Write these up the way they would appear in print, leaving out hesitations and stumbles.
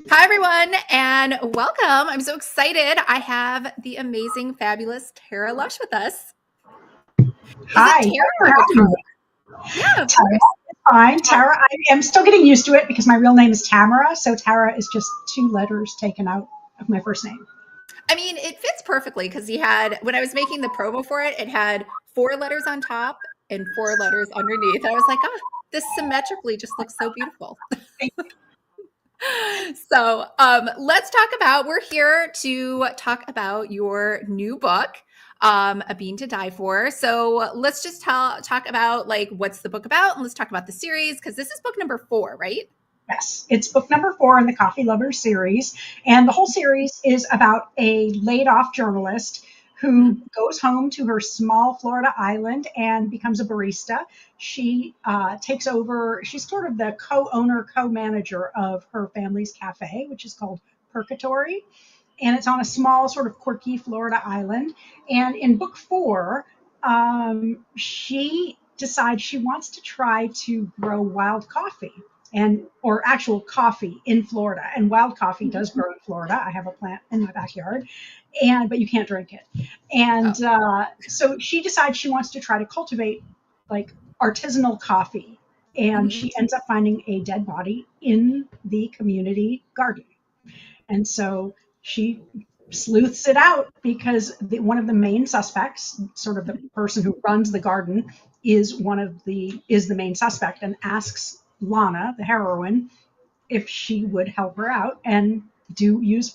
Hi, everyone, and welcome. I'm so excited. I have the amazing, fabulous Tara Lush with us. Is it Hi, thanks for Tara or having Tara? me. Yeah, of Tara, course. it's fine. Tara, I am still getting used to it because my real name is Tamara, so Tara is just two letters taken out of my first name. I mean, it fits perfectly because when I was making the promo for it, it had 4 letters on top and 4 letters underneath. I was like, this symmetrically just looks so beautiful. So we're here to talk about your new book, A Bean to Die For. So let's just talk about like what's the book about, and let's talk about the series because this is book number 4, right? Yes, it's book number 4 in the Coffee Lovers series. And the whole series is about a laid off journalist who goes home to her small Florida island and becomes a barista. She takes over, she's sort of the co owner, co manager of her family's cafe, which is called Purgatory. And it's on a small, sort of quirky Florida island. And in book 4, she decides she wants to try to grow wild coffee and or actual coffee in Florida. And wild coffee does grow in Florida. I have a plant in my backyard, but you can't drink it. Oh, And so she decides she wants to try to cultivate like artisanal coffee. And mhm. she ends up finding a dead body in the community garden. And so she sleuths it out because one of the main suspects, sort of the person who runs the garden, is the main suspect and asks Lana, the heroine, if she would help her out and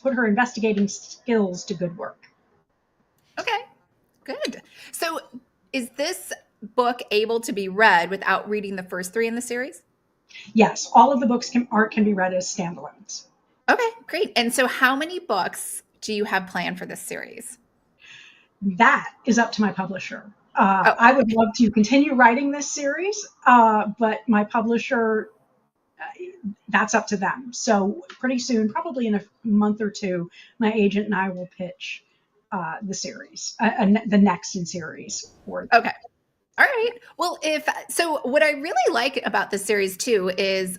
put her investigating skills to good work. Okay, good. So is this book able to be read without reading the first 3 in the series? Yes, all of the books can be read as standalones. Okay, great. And so how many books do you have planned for this series? That is up to my publisher. Oh, I would love to continue writing this series, but my publisher, that's up to them. So pretty soon, probably in a month or two, my agent and I will pitch the series, the next in series for them. okay. All right. Well, if so, what I really like about this series too is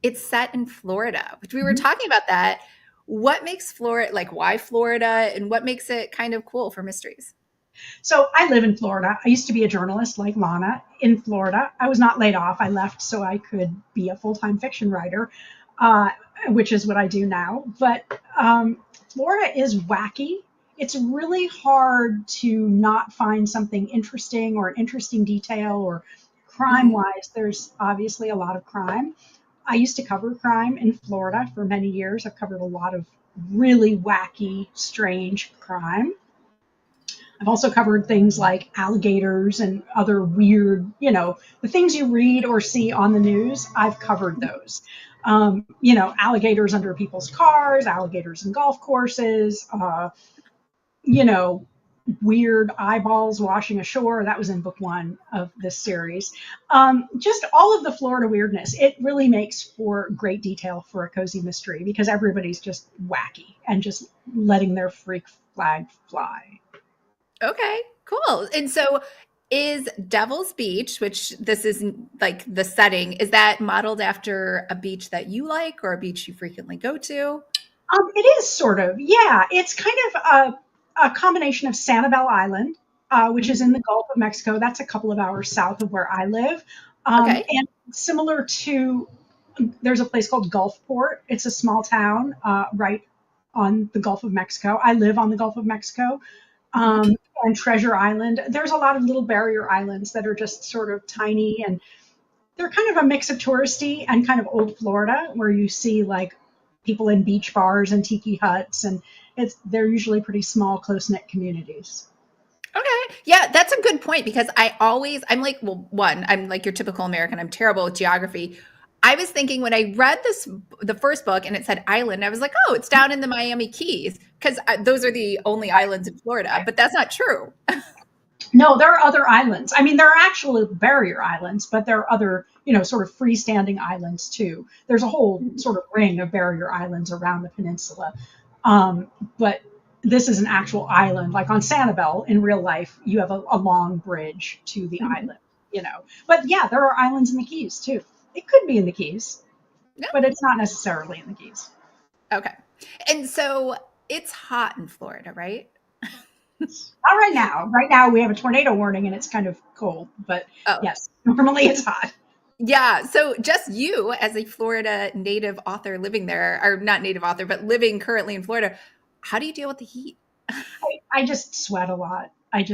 it's set in Florida, which we were Mhm. talking about that. What makes Florida, like why Florida, and what makes it kind of cool for mysteries? So I live in Florida. I used to be a journalist like Lana in Florida. I was not laid off. I left so I could be a full-time fiction writer, uh, which is what I do now. But Florida is wacky. It's really hard to not find something interesting or an interesting detail or crime Hmm. wise. There's obviously a lot of crime. I used to cover crime in Florida for many years. I've covered a lot of really wacky, strange crime. I've also covered things like alligators and other weird, the things you read or see on the news. I've covered those. Alligators under people's cars, alligators in golf courses, you know, weird eyeballs washing ashore. That was in book 1 of this series. Just all of the Florida weirdness. It really makes for great detail for a cozy mystery because everybody's just wacky and just letting their freak flag fly. Okay, cool. And so is Devil's Beach, which this is like the setting, is that modeled after a beach that you like or a beach you frequently go to? It is sort of, yeah. It's kind of a combination of Sanibel Island, which is Mhm. in the Gulf of Mexico. That's a couple of hours south of where I live. Okay. And similar to, there's a place called Gulfport. It's a small town right on the Gulf of Mexico. I live on the Gulf of Mexico. Mhm. Um, and Treasure Island. There's a lot of little barrier islands that are just sort of tiny and they're kind of a mix of touristy and kind of old Florida, where you see like people in beach bars and tiki huts, and they're usually pretty small, close knit communities. Okay. Yeah, that's a good point because I'm like, well, one, I'm like your typical American. I'm terrible with geography. I was thinking when I read the first book and it said island, I was like, oh, it's down in the Miami Keys because those are the only islands in Florida, but that's not true. No, there are other islands. I mean, there are actual barrier islands, but there are other, sort of freestanding islands too. There's a whole sort of ring of barrier islands around the peninsula. Um, but this is an actual island. Like on Sanibel in real life, you have a long bridge to the Mhm. island. But yeah, there are islands in the Keys too. It could be in the Keys, No. but it's not necessarily in the Keys. Okay. And so it's hot in Florida, right? Not right now. Right now we have a tornado warning and it's kind of cold, but Oh, yes, normally it's hot. yeah. So just you as a Florida native author living there, or not native author, but living currently in Florida, how do you deal with the heat? I just sweat a lot. I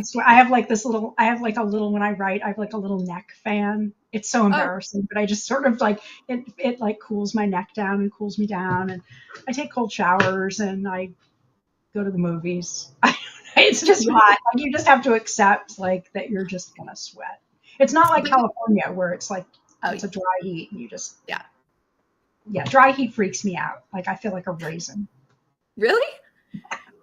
sweat. I have like this little, I have like a little, when I write, I have like a little neck fan. It's so Oh, embarrassing, but I just sort of like, it like cools my neck down and cools me down. And I take cold showers and I go to the movies. It's just hot. Like you just have to accept like that you're just going to sweat. It's not like but you, California where it's like, oh, it's a dry heat and you just, yeah. yeah, dry heat freaks me out. Like I feel like a raisin. Really?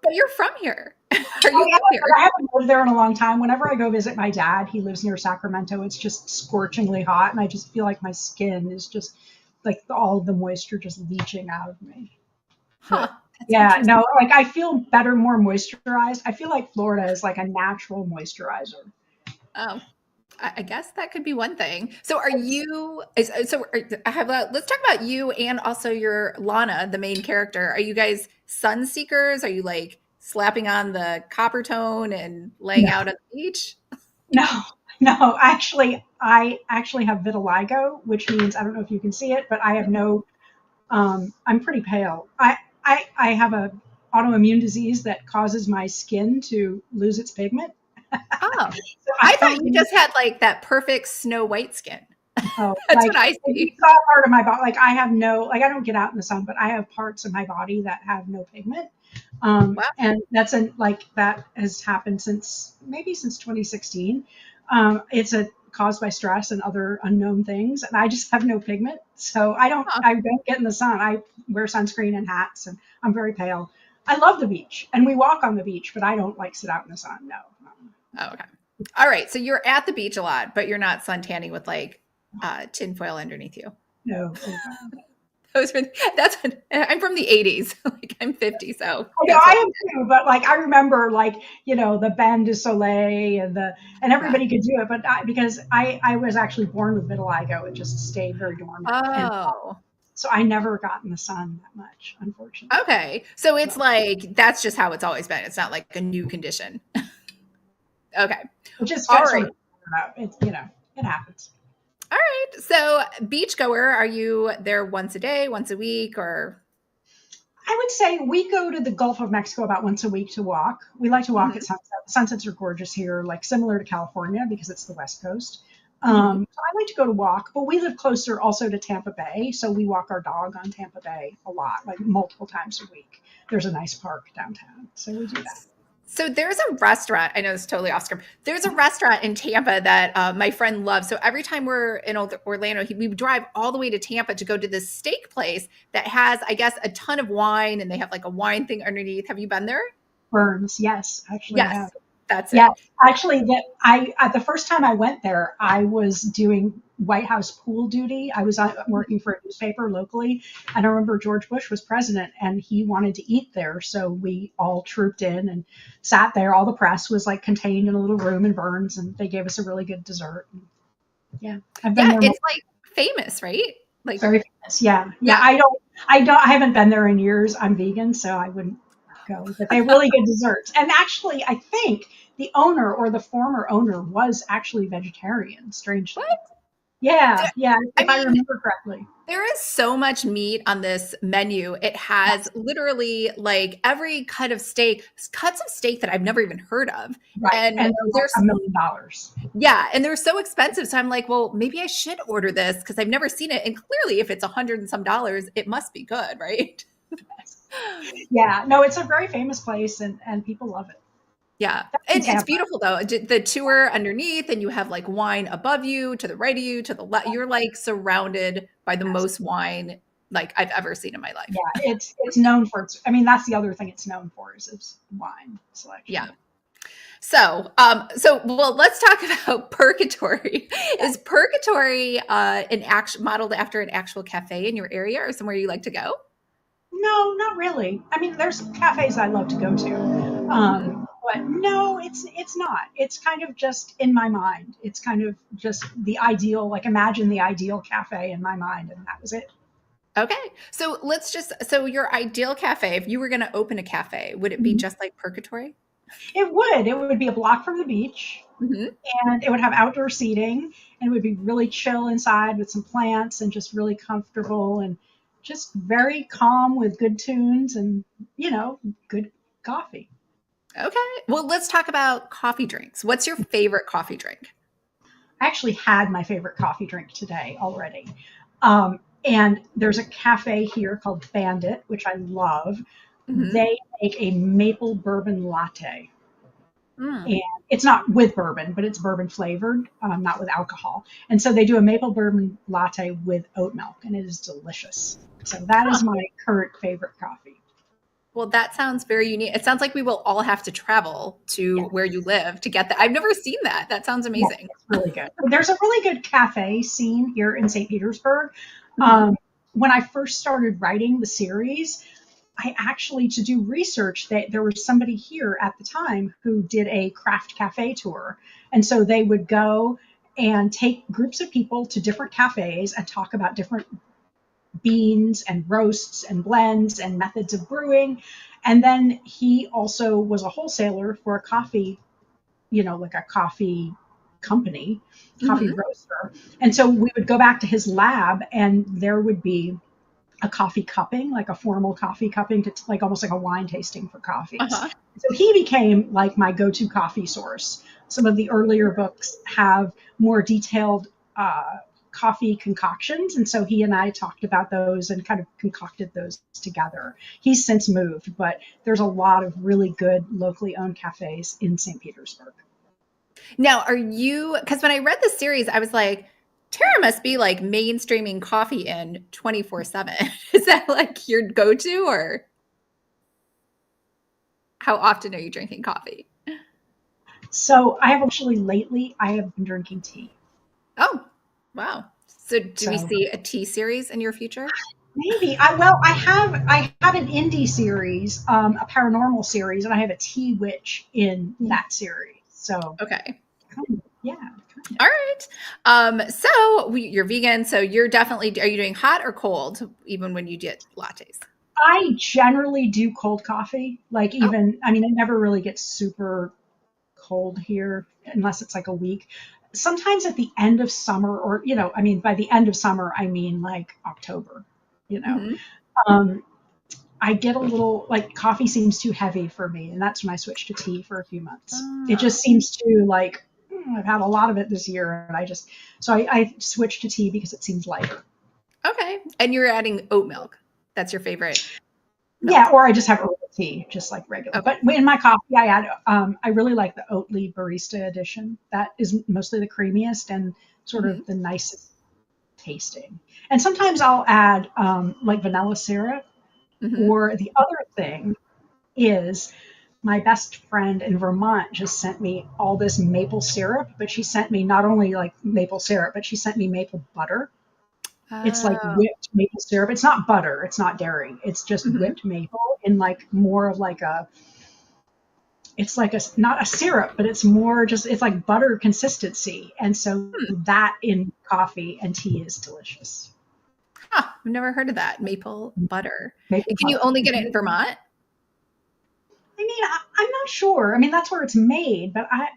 But you're from here. Or Oh you yeah, live but here. I haven't lived there in a long time. Whenever I go visit my dad, he lives near Sacramento. It's just scorchingly hot, and I just feel like my skin is just like all of the moisture just leaching out of me. Huh. But That's yeah, interesting. no, like I feel better, more moisturized. I feel like Florida is like a natural moisturizer. Oh, I guess that could be one thing. So are you so I have let's talk about you and also your Lana, the main character. Are you guys Sunseekers? Are you like slapping on the copper tone and laying No, out on the beach? no, no. I actually have vitiligo, which means I don't know if you can see it, but I have no. I'm pretty pale. I have a autoimmune disease that causes my skin to lose its pigment. Oh, So I I thought don't you really just had like that perfect snow white skin. know. That's Like what I if you see. saw part of my body, like I have no, like I don't get out in the sun, but I have parts of my body that have no pigment. Wow. And that's like that has happened since maybe since 2016. It's a caused by stress and other unknown things, and I just have no pigment, so Huh. I don't get in the sun. I wear sunscreen and hats, and I'm very pale. I love the beach, and we walk on the beach, but I don't like sit out in the sun. No, Oh, okay. All right. So you're at the beach a lot, but you're not suntanning with like tinfoil underneath you. no. Oh God. Those were that's what, I'm from the 80s. Like I'm 50, so I know that's I what am too, but like I remember, like the Bain de Soleil and the and yeah. everybody could do it, but because I was actually born with vitiligo, it just stayed very dormant, and Oh. so I never got in the sun that much, unfortunately. Okay. So it's So, like that's just how it's always been. It's not like a new condition. Okay. which is All sort right. of it's it happens. All right. So beachgoer, are you there once a day, once a week, or I would say we go to the Gulf of Mexico about once a week to walk. We like to walk at Mhm, sunset. The sunsets are gorgeous here, like similar to California because it's the West Coast. mhm. So I like to go to walk, but we live closer also to Tampa Bay, so we walk our dog on Tampa Bay a lot, like multiple times a week. There's a nice park downtown, so we do that. So there's a restaurant. I know it's totally off script. There's a restaurant in Tampa that my friend loves. So every time we're in Orlando, we drive all the way to Tampa to go to this steak place that has, I guess, a ton of wine, and they have like a wine thing underneath. Have you been there? Burns, yes, actually I Yes, have. that's Yeah, it. actually, that I the first time I went there, I was doing White House pool duty. I was working for a newspaper locally, and I remember George Bush was president, and he wanted to eat there, so we all trooped in and sat there. All the press was like contained in a little room in Burns, and they gave us a really good dessert. Yeah, I've been Yeah, there. it's like famous, right? Like, Very famous. Yeah, yeah. yeah. I haven't been there in years. I'm vegan, so I wouldn't go. But they have really good desserts. And actually, I think the owner or the former owner was actually vegetarian. What? Strangely. Yeah, yeah. I If I mean, remember correctly. there is so much meat on this menu. It has Yes, literally like every cut of steak, cuts of steak that I've never even heard of. right. And And they're like there's, $1 million. yeah, and they're so expensive. So I'm like, well, maybe I should order this because I've never seen it. And clearly, if it's 100 and some dollars, it must be good, right? Yeah. No, it's a very famous place, and people love it. Yeah. That's in And it's Tampa. beautiful though. The tour underneath, and you have like wine above you, to the right of you, to the left. You're like surrounded by the Yes. most wine like I've ever seen in my Yeah, life. it's known for its. I mean, that's the other thing it's known for is its wine Yeah. selection. So well, let's talk about Purgatory. Yeah. Is Purgatory an actual modeled after an actual cafe in your area or somewhere you like to go? No, not really. I mean, there's cafes I love to go to, Mhm. but no, it's not. It's kind of just in my mind. It's kind of just the ideal, like imagine the ideal cafe in my mind, and that was it. Okay. So your ideal cafe, if you were going to open a cafe, would it be Mhm. just like Purgatory? It would. It would be a block from the beach, Hmm. and it would have outdoor seating, and it would be really chill inside with some plants and just really comfortable and just very calm with good tunes and, you know, good coffee. Okay. Well, let's talk about coffee drinks. What's your favorite coffee drink? I actually had my favorite coffee drink today already. And there's a cafe here called Bandit, which I love. Hmm. They make a maple bourbon latte. Mm. And it's not with bourbon, but it's bourbon flavored, not with alcohol. And so they do a maple bourbon latte with oat milk, and it is delicious. So that Huh. is my current favorite coffee. Well, that sounds very unique. It sounds like we will all have to travel to Yes, where you live to get that. I've never seen that. That sounds yes, amazing. it's really good. There's a really good cafe scene here in St. Petersburg. Hmm. Um, when I first started writing the series, I actually, to do research, that there was somebody here at the time who did a craft cafe tour. And so they would go and take groups of people to different cafes and talk about different beans and roasts and blends and methods of brewing. And then he also was a wholesaler for a coffee, like a coffee company, coffee Hmm. roaster. And so we would go back to his lab and there would be a coffee cupping, like a formal coffee cupping, to like almost like a wine tasting for coffees. Uh-huh. So he became like my go-to coffee source. Some of the earlier books have more detailed coffee concoctions, and so he and I talked about those and kind of concocted those together. He's since moved, but there's a lot of really good locally owned cafes in St. Petersburg. Now, because when I read the series, I was like, Tara must be like mainstreaming coffee in 24/7. Is that like your go-to, or how often are you drinking coffee? So I have actually lately I have been drinking tea. Oh, wow. So do we So see a tea series in your future? maybe I have an indie series, a paranormal series, and I have a tea witch in that series. So Okay. yeah, kind All of. right. You're vegan, so are you doing hot or cold even when you get lattes? I generally do cold coffee. Like Oh, even I mean it never really gets super cold here unless it's like a week. Sometimes at the end of summer, or I mean by the end of summer I mean like October. You know, mhm. um, I get a little like coffee seems too heavy for me, and that's when I switched to tea for a few months. It Ah, just seems to like I've had a lot of it this year, and I switched to tea because it seems lighter. okay. And you're adding oat milk. That's your favorite Yeah, milk. or I just have herbal tea, just like regular. Okay. But in my coffee, I add. I really like the Oatly Barista edition. That is mostly the creamiest and sort Hmm. of the nicest tasting. And sometimes I'll add like vanilla syrup. Hmm. Or the other thing is my best friend in Vermont just sent me all this maple syrup, but she sent me not only like maple syrup, but she sent me maple butter. It's like Oh. whipped maple syrup. It's not butter, it's not dairy. It's just Hmm. whipped maple in like more of like it's like a not a syrup, but it's like butter consistency. And so that in coffee and tea is delicious. Huh, I've never heard of that. Maple butter. Maple Can you butter. only get it in Vermont? I mean, I'm not sure. I mean, that's where it's made, but I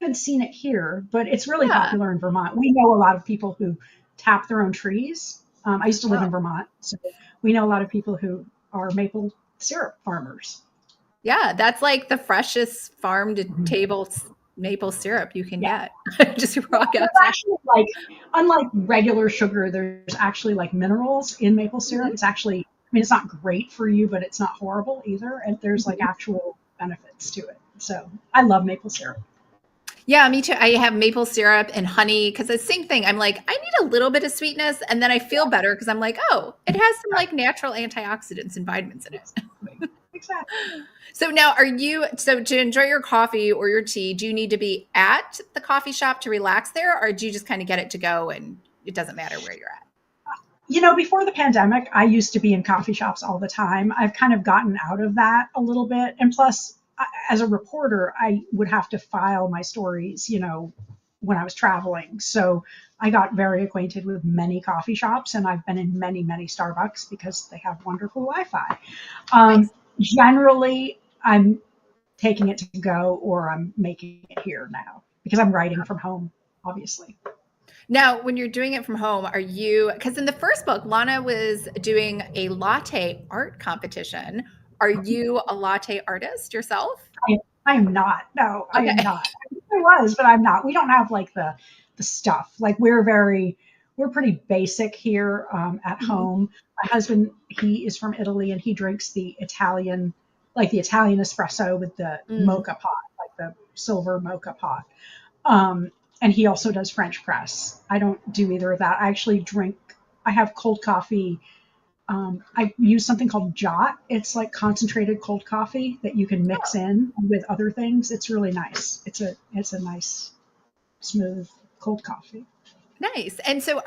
haven't seen it here. But it's really Yeah. popular in Vermont. We know a lot of people who tap their own trees. I used to live Oh, in Vermont, so we know a lot of people who are maple syrup farmers. yeah. That's like the freshest farm to Mhm. table maple syrup you can Yeah. get. Just Yeah, rock there's outside. actually like, unlike regular sugar, there's actually like minerals in maple syrup. Mhm. It's actually, I mean, it's not great for you, but it's not horrible either. And there's like Mhm. actual benefits to it. So I love maple syrup. Yeah, me too. I have maple syrup and honey because the same thing. I'm like, I need a little bit of sweetness, and then I feel better because I'm like, oh, it has some like natural antioxidants and vitamins in it. Exactly. Exactly. So to enjoy your coffee or your tea, do you need to be at the coffee shop to relax there, or do you just kind of get it to go and it doesn't matter where you're at? Before the pandemic, I used to be in coffee shops all the time. I've kind of gotten out of that a little bit. And plus, as a reporter, I would have to file my stories, when I was traveling. So I got very acquainted with many coffee shops, and I've been in many, many Starbucks because they have wonderful Wi-Fi. Nice. Generally, I'm taking it to go or I'm making it here now because I'm writing from home, obviously. Now, when you're doing it from home, are you, because in the first book, Lana was doing a latte art competition. Are you a latte artist yourself? I am not. No, I am Okay. not. I was, but I'm not. We don't have like the stuff. Like we're pretty basic here at Mhm. home. My husband, he is from Italy and he drinks the Italian, like the Italian espresso with the Mm. mocha pot, like the silver mocha pot. Um, and he also does French press. I don't do either of that. I actually drink. I have cold coffee. I use something called Jot. It's like concentrated cold coffee that you can mix in with other things. It's really nice. It's a nice smooth cold coffee. Nice. And so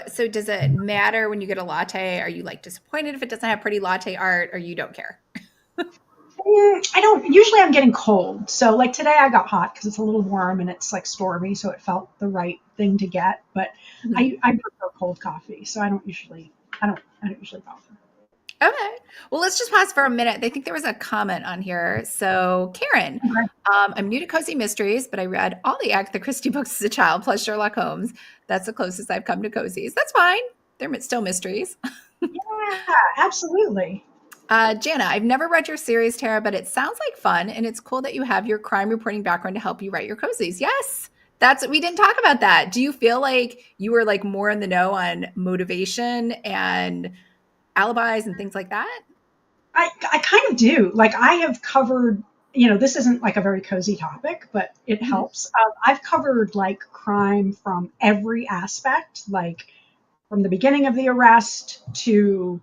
so does it matter when you get a latte? Are you like disappointed if it doesn't have pretty latte art or you don't care? I don't usually. I'm getting cold, so like today I got hot because it's a little warm and it's like stormy, so it felt the right thing to get. But Mhm. I prefer cold coffee, so I don't usually bother. Okay. Well, let's just pause for a minute. I think there was a comment on here. So, Karen, Okay. I'm new to Cozy Mysteries, but I read all the Agatha Christie books as a child, plus Sherlock Holmes. That's the closest I've come to cozies. That's fine. They're still mysteries. Yeah, absolutely. Jana, I've never read your series, Tara, but it sounds like fun, and it's cool that you have your crime reporting background to help you write your cozies. Yes, we didn't talk about that. Do you feel like you were like more in the know on motivation and alibis and things like that? I kind of do. Like I have covered, this isn't like a very cozy topic, but it Mhm. helps. I've covered like crime from every aspect, like from the beginning of the arrest to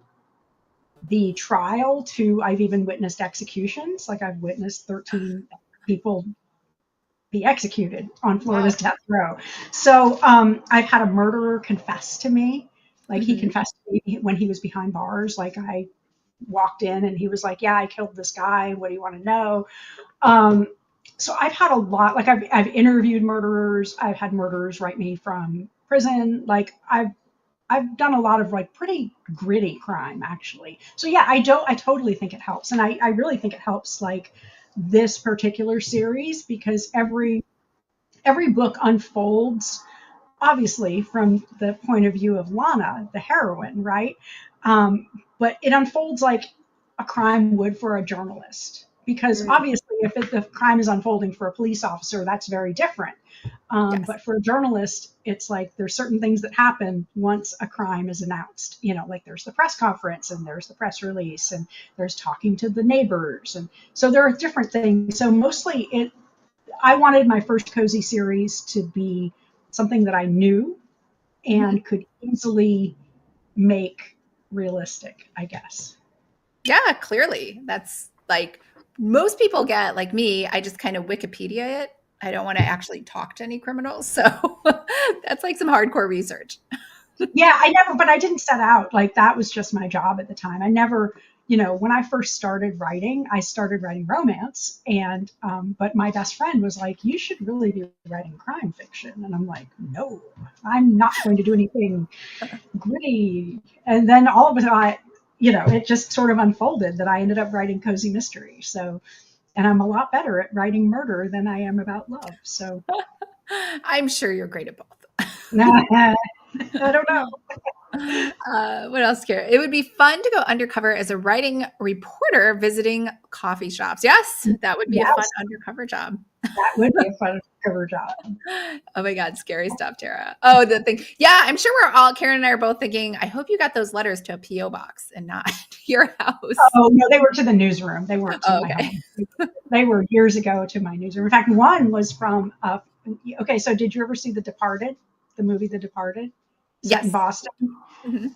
the trial to I've even witnessed executions. Like I've witnessed 13 people be executed on Wow. Florida's death row. So I've had a murderer confess to me. Like he Hmm. confessed to me when he was behind bars. Like I walked in and he was like, "Yeah, I killed this guy. What do you want to know?" Um, so I've had a lot. Like I've interviewed murderers. I've had murderers write me from prison. Like I've done a lot of like pretty gritty crime actually. So yeah, I totally think it helps, and I really think it helps like this particular series because every book unfolds obviously from the point of view of Lana, the heroine, right? Um, but it unfolds like a crime would for a journalist. Because Mm, obviously, if the crime is unfolding for a police officer, that's very different. yes. But for a journalist, it's like there's certain things that happen once a crime is announced. Like there's the press conference and there's the press release and there's talking to the neighbors. And so there are different things. So mostly I wanted my first cozy series to be something that I knew Hmm. and could easily make realistic, I guess. Yeah, clearly. That's like most people get, like me, I just kind of Wikipedia it. I don't want to actually talk to any criminals. So that's like some hardcore research. Yeah, but I didn't set out like that was just my job at the time. I never, when I first started writing, I started writing romance, and but my best friend was like, "You should really be writing crime fiction," and I'm like, "No, I'm not going to do anything gritty." And then all of it just sort of unfolded that I ended up writing cozy mystery. So, and I'm a lot better at writing murder than I am about love. So, I'm sure you're great at both. I don't know. What else, Kara? It would be fun to go undercover as a writing reporter visiting coffee shops. Yes, that would be a fun Yes, undercover job. that would be a fun cover job. Oh my God, scary stuff, Tara. Oh, the thing. Yeah, I'm sure Karen and I are both thinking, I hope you got those letters to a P.O. box and not your house. Oh no, they were to the newsroom. They weren't to Oh, my okay. home. They were years ago to my newsroom. In fact, one was from. Okay, so did you ever see The Departed, the movie The Departed, set in Yes. Boston? Hmm.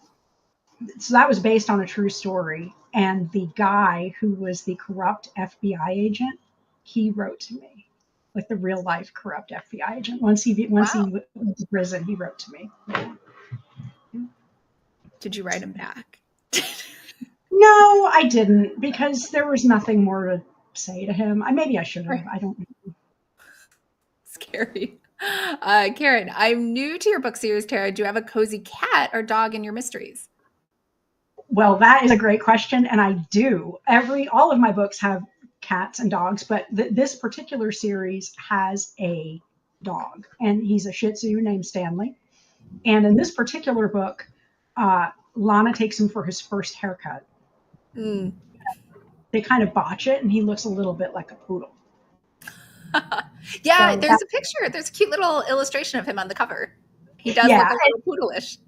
So that was based on a true story. And the guy who was the corrupt FBI agent, he wrote to me, like the real life corrupt FBI agent. Once he Wow. went to prison, he wrote to me. Did you write him back? No, I didn't because there was nothing more to say to him. Maybe I should have. I don't know. Scary. Karen, I'm new to your book series, Tara. Do you have a cozy cat or dog in your mysteries? Well, that is a great question, and I do. All of my books have cats and dogs, but this particular series has a dog, and he's a Shih Tzu named Stanley. And in this particular book, Lana takes him for his first haircut. Mm. They kind of botch it, and he looks a little bit like a poodle. Yeah, So that, there's a picture. There's a cute little illustration of him on the cover. He does look yeah, a little poodleish.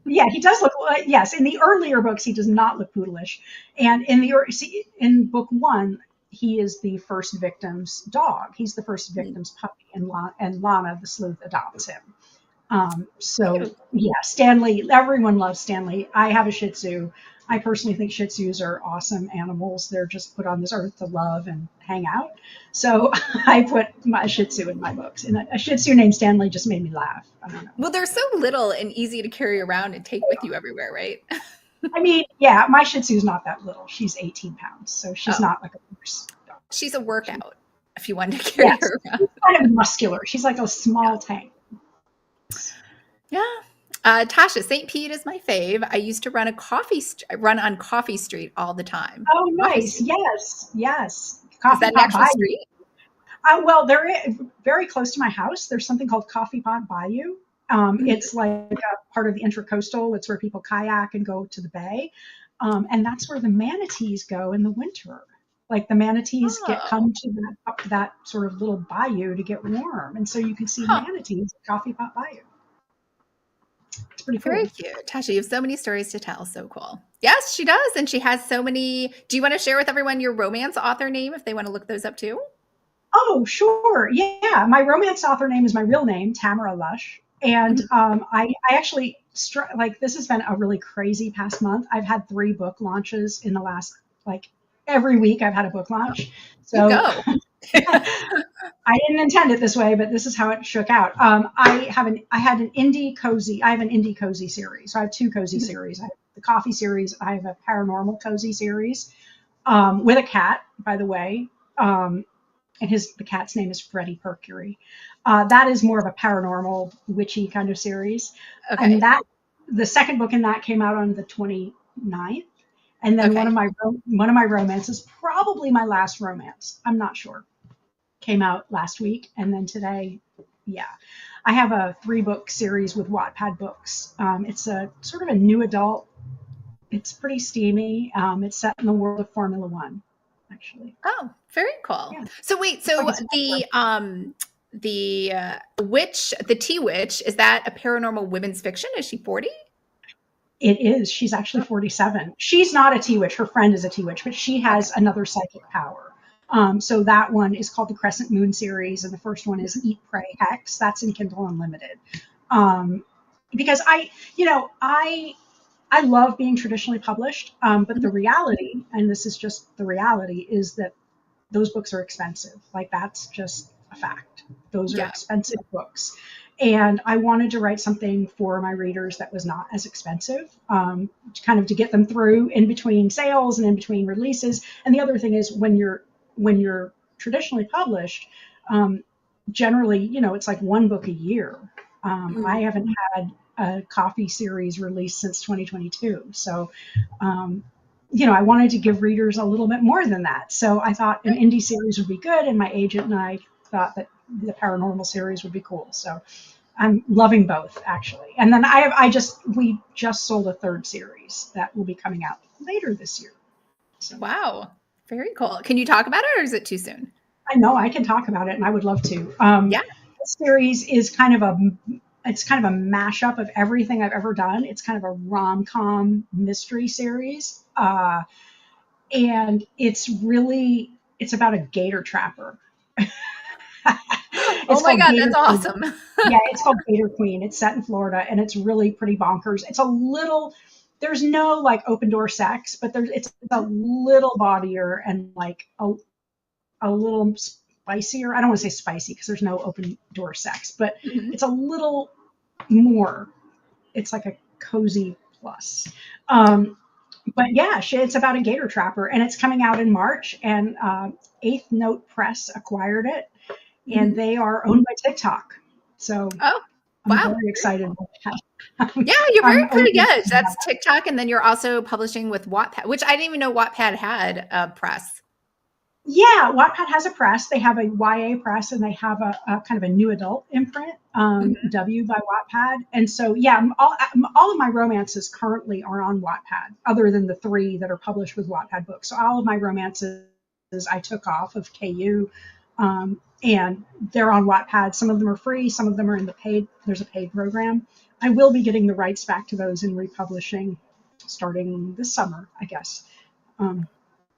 yeah, he does look. Yes, in the earlier books, he does not look poodleish, and in book one, he is the first victim's dog. He's the first Mm. victim's puppy, and Lana, the sleuth, adopts him. So Cute. yeah, Stanley. Everyone loves Stanley. I have a Shih Tzu. I personally think Shih Tzus are awesome animals. They're just put on this earth to love and hang out. So I put my Shih Tzu in my books, and a Shih Tzu named Stanley just made me laugh. I don't know. Well, they're so little and easy to carry around and take with you everywhere, right? I mean, yeah, my Shih Tzu's not that little. She's 18 pounds, so she's Oh, not like a horse dog. she's a workout if you wanted to carry Yes, her around. she's kind of muscular. She's like a small tank. Yeah. Tasha, St. Pete is my fave. I used to run on Coffee Street all the time. Oh, Coffee nice. Street. Yes, yes. Is Coffee that an Pot actual Bayou. street? Well, there is very close to my house. There's something called Coffee Pot Bayou. Mhm. It's like a part of the Intracoastal. It's where people kayak and go to the bay, and that's where the manatees go in the winter. Like the manatees Oh, come to that sort of little bayou to get warm, and so you can see huh. manatees at Coffee Pot Bayou. It's pretty Very cool. cute. Tasha, you have so many stories to tell. So cool. Yes, she does. And she has so many. Do you want to share with everyone your romance author name if they want to look those up too? Oh, sure. Yeah. My romance author name is my real name, Tamara Lush. And Mhm. I actually, like, this has been a really crazy past month. I've had 3 book launches in the last, like, every week I've had a book launch. You So go. I didn't intend it this way, but this is how it shook out. I had an indie cozy. I have an indie cozy series. So I have 2 cozy series. I have the coffee series. I have a paranormal cozy series with a cat, by the way. And the cat's name is Freddie Mercury. That is more of a paranormal, witchy kind of series. And Okay. that the second book in that came out on the 29th. And then Okay. one of my romances, probably my last romance, I'm not sure, came out last week. And then today, yeah, I have a 3 book series with Wattpad Books. It's a sort of a new adult. It's pretty steamy. It's set in the world of Formula One, actually. Oh, very cool. Yeah, So wait, it's like so a spy. the witch, the tea witch, is that a paranormal women's fiction? Is she 40? It is. She's actually 47. She's not a tea witch. Her friend is a tea witch, but she Okay. has another psychic power. So that one is called the Crescent Moon series, and the first one is Eat, Pray, Hex. That's in Kindle Unlimited. Um, because I love being traditionally published, but the Mhm. reality, and this is just the reality, is that those books are expensive. Like that's just a fact. Those are Yeah. expensive books. And I wanted to write something for my readers that was not as expensive, kind of to get them through in between sales and in between releases. And the other thing is when you're traditionally published, um, generally, it's like 1 book a year. I Mm. haven't had a coffee series released since 2022. So um, I wanted to give readers a little bit more than that. So I thought an Right. indie series would be good, and my agent and I thought that the paranormal series would be cool. So I'm loving both actually. And then we just sold a third series that will be coming out later this year. So Wow. Very cool. Can you talk about it or is it too soon? I know I can talk about it, and I would love to. Yeah. This series is kind of a mashup of everything I've ever done. It's kind of a rom-com mystery series. And it's about a gator trapper. Oh It's my called God, Gator that's Queen. awesome. Yeah, it's called Gator Queen. It's set in Florida, and it's really pretty bonkers. There's no like open door sex, but it's a little bawdier and like a little spicier. I don't want to say spicy because there's no open door sex, but Mhm. it's a little more. It's like a cozy plus. Um, but yeah, it's about a gator trapper, and it's coming out in March. And Eighth Note Press acquired it, and Mhm. they are owned by TikTok. So Oh, I'm wow. very excited about that. Yeah, you're very I'm cutting open. edge. That's TikTok, and then you're also publishing with Wattpad, which I didn't even know Wattpad had a press. Yeah, Wattpad has a press. They have a YA press, and they have a kind of a new adult imprint, Mhm. W by Wattpad. And so, yeah, all of my romances currently are on Wattpad, other than the 3 that are published with Wattpad books. So all of my romances I took off of KU, and they're on Wattpad. Some of them are free, some of them are in the paid. There's a paid program. I will be getting the rights back to those and republishing starting this summer, I guess. Um,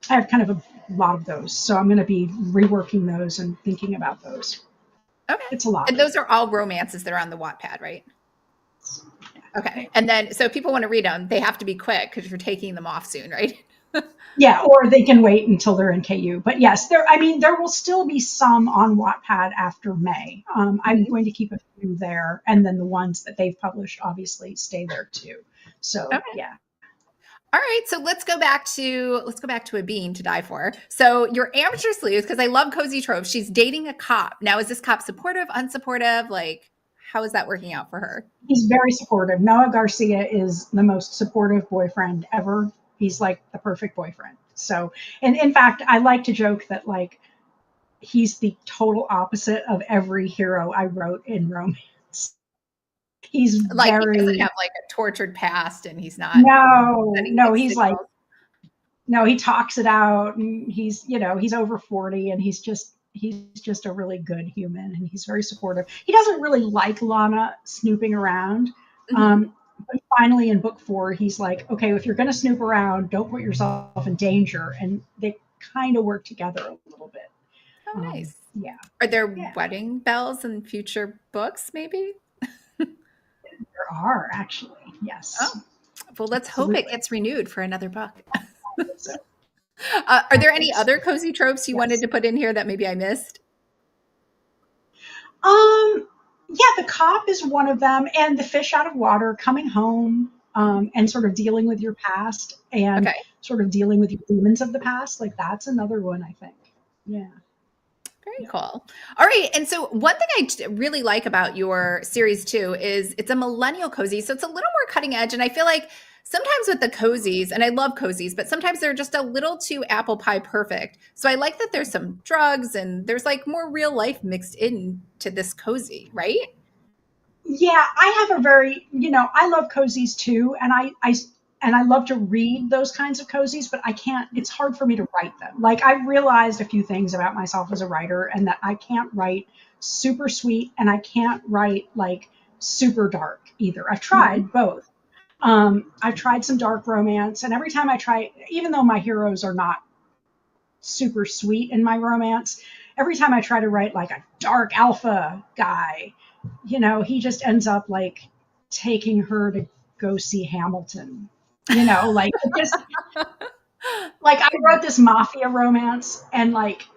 I have kind of a lot of those, so I'm going to be reworking those and thinking about those. Okay. It's a lot. And those are all romances that are on the Wattpad, right? Yeah, Okay. And then, so if people want to read them, they have to be quick because you're taking them off soon, right? yeah, or they can wait until they're in KU. But yes, there. I mean, there will still be some on Wattpad after May. I'm Mhm. going to keep a few there, and then the ones that they've published obviously stay there too. So Okay. yeah. All right, so let's go back to a bean to die for. So your amateur sleuth, because I love cozy tropes. She's dating a cop. Now, is this cop supportive, unsupportive? Like, how is that working out for her? He's very supportive. Noah Garcia is the most supportive boyfriend ever. He's like the perfect boyfriend. So, and in fact, I like to joke that like he's the total opposite of every hero I wrote in romance. He's Like, he doesn't very have like a tortured past, and he's not no, sending no. mixed He's like signals. no. He talks it out, and he's over 40, and he's just a really good human, and he's very supportive. He doesn't really like Lana snooping around. Mhm. Um, but finally, in book 4, he's like, okay, if you're going to snoop around, don't put yourself in danger, and they kind of work together a little bit. Oh, nice. Yeah, Are there yeah. wedding bells in future books? Maybe. There are actually, Oh, yes, well, let's hope it absolutely. gets renewed for another book. So Are I there any hope so. other cozy tropes you wanted Yes. to put in here that maybe I missed? Yeah, the cop is one of them, and the fish out of water, coming home, Mhm. and sort of dealing with your past and Okay. sort of dealing with your demons of the past. Like that's another one, I think. Yeah. Very Yeah. cool. All right. And so, one thing really like about your series too is it's a millennial cozy. So, it's a little more cutting edge. And I feel like sometimes with the cozies, and I love cozies, but sometimes they're just a little too apple pie perfect. So, I like that there's some drugs and there's like more real life mixed into this cozy, right? Yeah, I have a very, I love cozies too, and I love to read those kinds of cozies, but I can't. It's hard for me to write them. Like I've realized a few things about myself as a writer, and that I can't write super sweet, and I can't write like super dark either. I've Mhm. tried both. I've tried some dark romance, and every time I try, even though my heroes are not super sweet in my romance, every time I try to write like a dark alpha guy, he just ends up like taking her to go see Hamilton. Like it just like I wrote this mafia romance, and like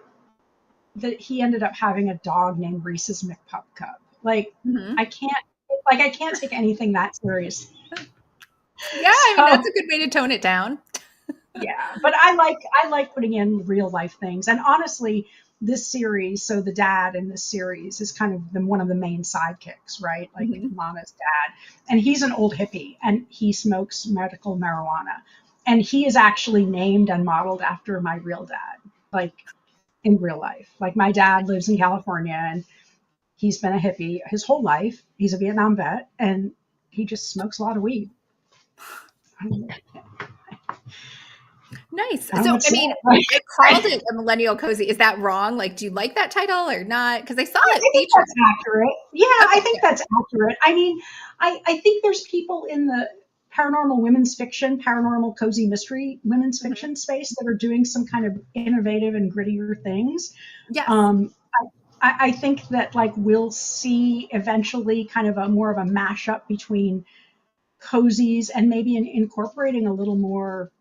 that he ended up having a dog named Reese's McPup Cup. Like Mhm. I can't I can't take anything that serious. Yeah. I mean, that's So a good way to tone it down. yeah, but I like putting in real life things. And honestly, this series, so the dad in this series is kind of one of the main sidekicks, right? Like Mhm. Lana's dad, and he's an old hippie, and he smokes medical marijuana, and he is actually named and modeled after my real dad, like in real life. Like my dad lives in California, and he's been a hippie his whole life. He's a Vietnam vet, and he just smokes a lot of weed. I don't know, Nice. I don't know So, what to I say. mean, Like, I called it a millennial cozy. Is that wrong? Like, do you like that title or not? Because I saw I it think featured. that's accurate. Yeah, I Okay, think good. that's accurate. I mean, I think there's people in the paranormal women's fiction, paranormal cozy mystery women's Mhm. fiction space that are doing some kind of innovative and grittier things. Yes. Um, I think that like we'll see eventually kind of a more of a mashup between cozies and maybe incorporating a little more.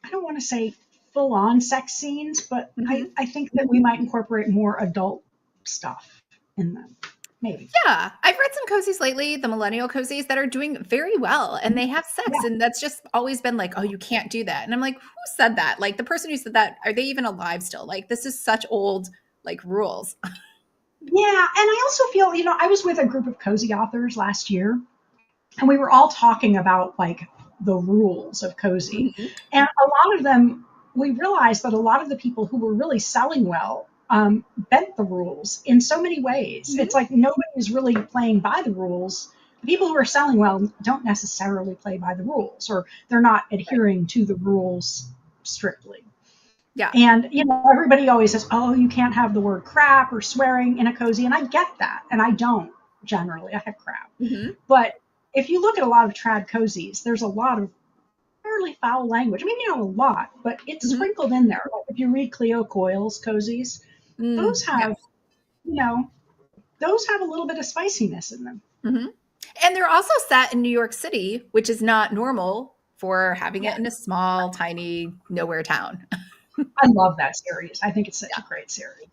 I don't want to say full on sex scenes, but Mhm. I think that we might incorporate more adult stuff in them. Maybe. Yeah, I've read some cozies lately, the millennial cozies that are doing very well, and they have sex, Yeah. and that's just always been like, "Oh, you can't do that." And I'm like, "Who said that?" Like, the person who said that, are they even alive still? Like, this is such old, like, rules. Yeah, and I also feel, I was with a group of cozy authors last year, and we were all talking about like the rules of cozy. Mhm. And a lot of them, we realized that a lot of the people who were really selling well bent the rules in so many ways. Mhm. It's like nobody is really playing by the rules. The people who are selling well don't necessarily play by the rules, or they're not Right. adhering to the rules strictly. Yeah. And everybody always says, "Oh, you can't have the word crap or swearing in a cozy," and I get that, and I don't generally. I have crap, Hmm. but if you look at a lot of trad cozies, there's a lot of fairly foul language. I mean, a lot, but it's Hmm. sprinkled in there. Like if you read Cleo Coyle's cozies, those have, Yes. you know, those have a little bit of spiciness in them. Hmm. And they're also set in New York City, which is not normal for having Yeah, it in a small, tiny, nowhere town. I love that series. I think it's such a great series.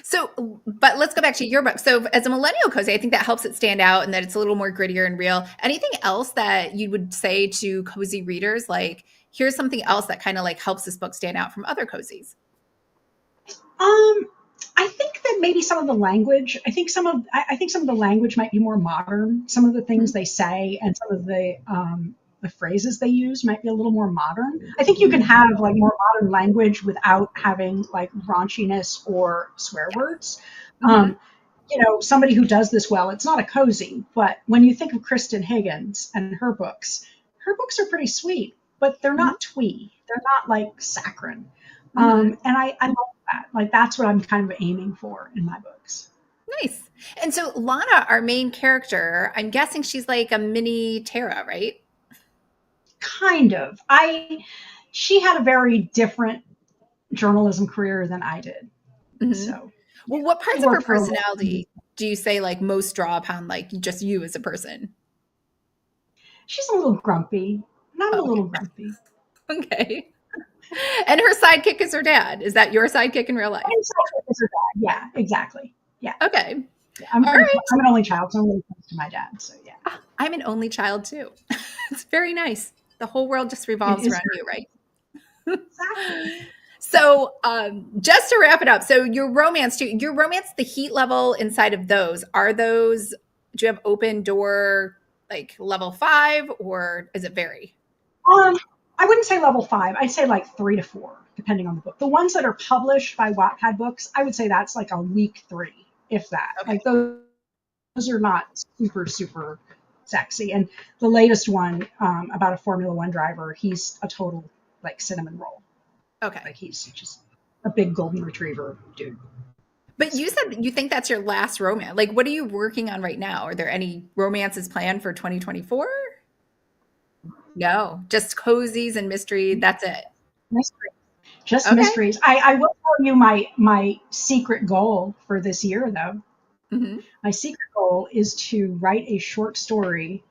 So, but let's go back to your book. So, as a millennial cozy, I think that helps it stand out and that it's a little more grittier and real. Anything else that you would say to cozy readers? Like, here's something else that kind of like helps this book stand out from other cozies. Um, I think that maybe some of the language. I think some of the language might be more modern. Some of the things Mhm. they say and some of the phrases they use might be a little more modern. I think you can have like more modern language without having like raunchiness or swear Yes. words. Hmm. Um, somebody who does this well, it's not a cozy, but when you think of Kristen Higgins and her books are pretty sweet, but they're Hmm. not twee. They're not like saccharine. Hmm. And I love that. Like that's what I'm kind of aiming for in my books. Nice. And so, Lana, our main character, I'm guessing she's like a mini Tara, right? Kind of. She had a very different journalism career than I did. Hmm. So Well, what she parts of her worked for a local news. personality do you say like most draw upon like just you as a person? She's a little grumpy. Not a Oh, little okay. grumpy. Okay. And her sidekick is her dad. Is that your sidekick in real life? And so is her dad. Yeah, exactly. Yeah. Okay. Yeah. All right. I'm an only child, so I'm really close to my dad. So yeah. Ah, I'm an only child too. It's very nice. The whole world just It revolves is around you, right? exactly. So, just to wrap it up, so your romance, the heat level inside of those, are those, do you have open door like level 5 or is it vary? Um, I wouldn't say level 5. I'd say like 3 to 4, depending on the book. The ones that are published by Wattpad books, I would say that's like a week 3, if that. Okay. Like those are not super sexy. And the latest one about a Formula One driver, he's a total like cinnamon roll. Okay. Like he's just a big golden retriever dude. But So you said you think that's your last romance. Like, what are you working on right now? Are there any romances planned for 2024? No, just cozies and mystery. That's it. mystery, just Okay. mysteries. I will tell you my secret goal for this year though. Hmm. My secret goal is to write a short story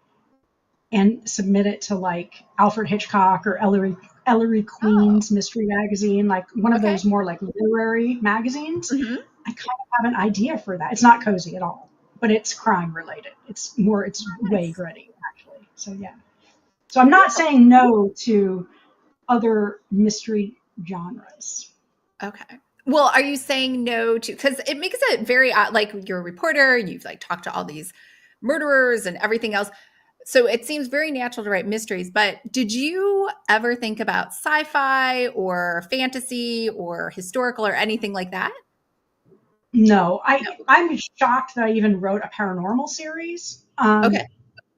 and submit it to like Alfred Hitchcock or Ellery Oh, Queen's mystery magazine, like one of okay. those more like literary magazines. Hmm. I kind of have an idea for that. It's not cozy at all, but it's crime related. It's way Nice. gritty actually. So yeah. So I'm not saying no to other mystery genres. Okay. Well, are you saying no to, because it makes it very odd, like you're a reporter, you've like talked to all these murderers and everything else. So it seems very natural to write mysteries, but did you ever think about sci-fi or fantasy or historical or anything like that? No, No. I'm shocked that I even wrote a paranormal series. Okay.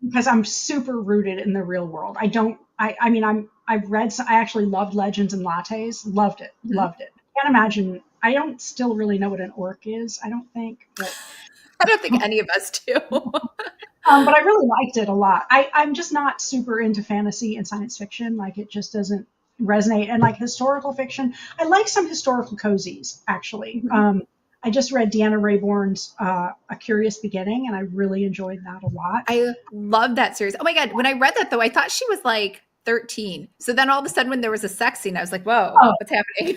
Because I'm super rooted in the real world. I mean I've read I actually loved Legends and Lattes. Loved it. Mhm. Loved it. Can't imagine. I don't still really know what an orc is, I don't think, I don't think any of us do. but I really liked it a lot. I'm just not super into fantasy and science fiction. Like it just doesn't resonate. And like historical fiction, I like some historical cozies actually. Mhm. I just read Deanna Raybourne's A Curious Beginning, and I really enjoyed that a lot. I love that series. Oh my God. When I read that though, I thought she was like 13. So then all of a sudden when there was a sex scene, I was like, whoa, Oh, what's happening?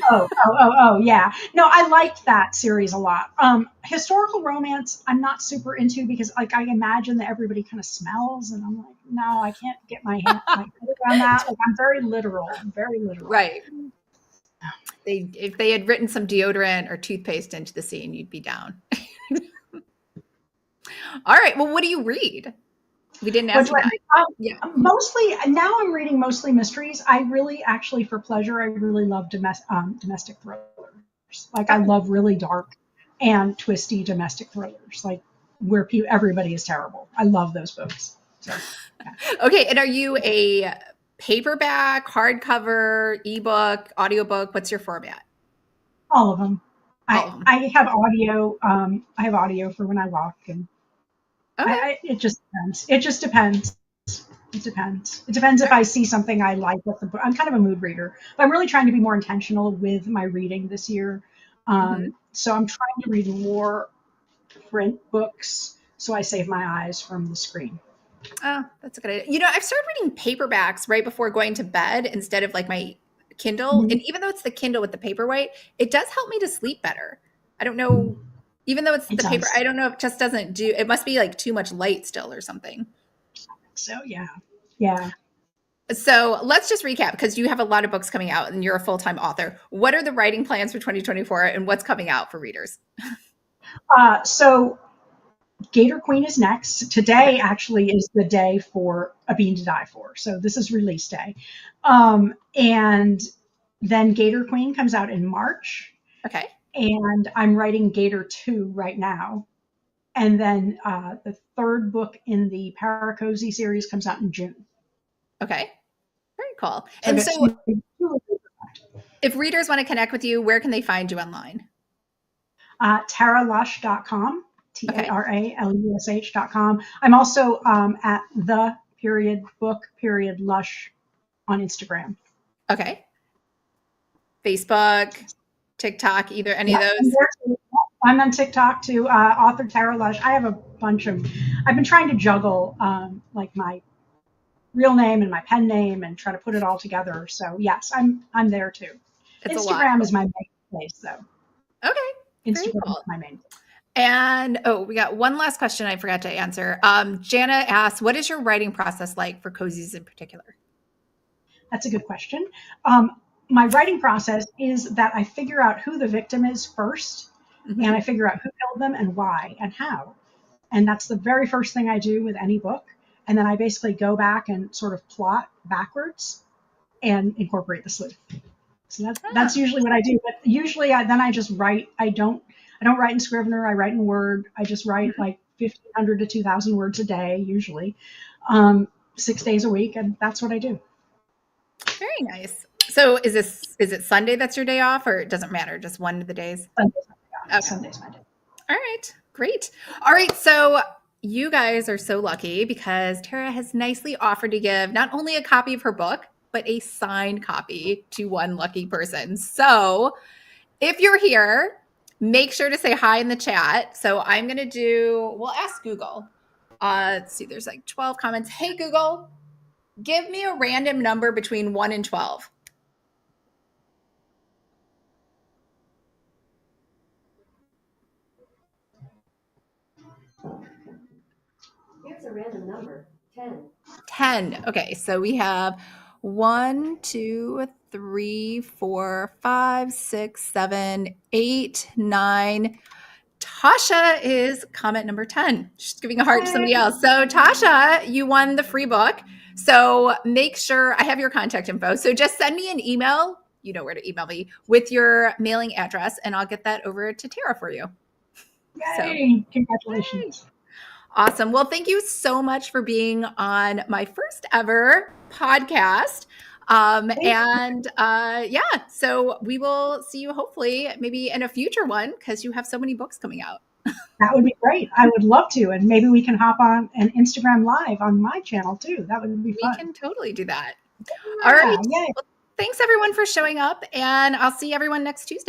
yeah. No, I liked that series a lot. Historical romance, I'm not super into because, like, I imagine that everybody kind of smells, and I'm like, no, I can't get my head around that. Like, I'm very literal. I'm very literal. Right. If they had written some deodorant or toothpaste into the scene, you'd be down. All right. Well, what do you read? We didn't What ask do you I that. read? Yeah. Mostly now I'm reading mostly mysteries. I really actually for pleasure I really love domestic thrillers. Like I Oh, love really dark and twisty domestic thrillers, like where everybody is terrible. I love those books. So yeah, okay. And are you a paperback, hardcover, ebook, audiobook? What's your format? all of them. All I of them. I have audio. I have audio for when I walk, and Okay. it just depends. It just depends. It depends. It depends All if I see something I like with the book. I'm kind of a mood reader, but I'm really trying to be more intentional with my reading this year. right. Mhm. So I'm trying to read more print books, so I save my eyes from the screen. Oh, that's a good idea. You know, I've started reading paperbacks right before going to bed instead of like my Kindle. Mhm. And even though it's the Kindle with the paperweight, it does help me to sleep better. I don't know, even though it's It the paper, does. I don't know if it just doesn't do it must be like too much light still or something. So yeah, yeah. So let's just recap because you have a lot of books coming out and you're a full-time author. What are the writing plans for 2024 and what's coming out for readers? So Gator Queen is next. Okay. Today actually is the day for A Bean to Die For. So this is release day. And then Gator Queen comes out in March. Okay. And I'm writing Gator 2 right now. And then the third book in the Paracozy series comes out in June. Okay. Very cool. So I've And got so two if readers want to connect with you, where can they find you online? taralush.com, Okay. TARALUSH.com. I'm also at the period book period lush on Instagram. Okay. Facebook, TikTok, either any Yeah, of those? I'm on TikTok too, author Tara Lush. I have a bunch of, I've been trying to juggle like my real name and my pen name and try to put it all together. So yes, I'm there too. It's a lot. Instagram is my main place though. Okay. Very Instagram is cool. my main place. And oh, we got one last question I forgot to answer. Jana asked, what is your writing process like for cozies in particular? That's a good question. My writing process is that I figure out who the victim is first, Mm-hmm. and I figure out who killed them and why and how. And that's the very first thing I do with any book. And then I basically go back and sort of plot backwards and incorporate the sleuth. So that's Ah, usually what I do. But usually then I just write. I don't write in Scrivener. I write in Word. I just write mhm. like 1,500 to 2,000 words a day usually, 6 days a week, and that's what I do. Very nice. So is it Sunday that's your day off or it doesn't matter, just one of the days? Sunday's my day. Okay. Sunday's my day. All right. Great. All right. So you guys are so lucky because Tara has nicely offered to give not only a copy of her book, but a signed copy to one lucky person. So if you're here, make sure to say hi in the chat. So I'm going to we'll ask Google. Let's see, there's like 12 comments. Hey, Google, give me a random number between 1 and 12. Here's a random number 10. 10. Okay, so we have 1, 2, 3, 4, 5, 6, 7, 8, 9. Tasha is comment number 10. She's giving a heart to somebody else. So, Tasha, you won the free book. So, make sure I have your contact info. So, just send me an email. You know where to email me with your mailing address, and I'll get that over to Tara for you. So, Yay! yay. Congratulations. Awesome. Well, thank you so much for being on my first ever podcast. Yeah, so we will see you hopefully maybe in a future one because you have so many books coming out. That would be great. I would love to, and maybe we can hop on an Instagram live on my channel too. That would be We fun. can totally do that. All Yeah, right. yay. Well, thanks everyone for showing up, and I'll see everyone next Tuesday.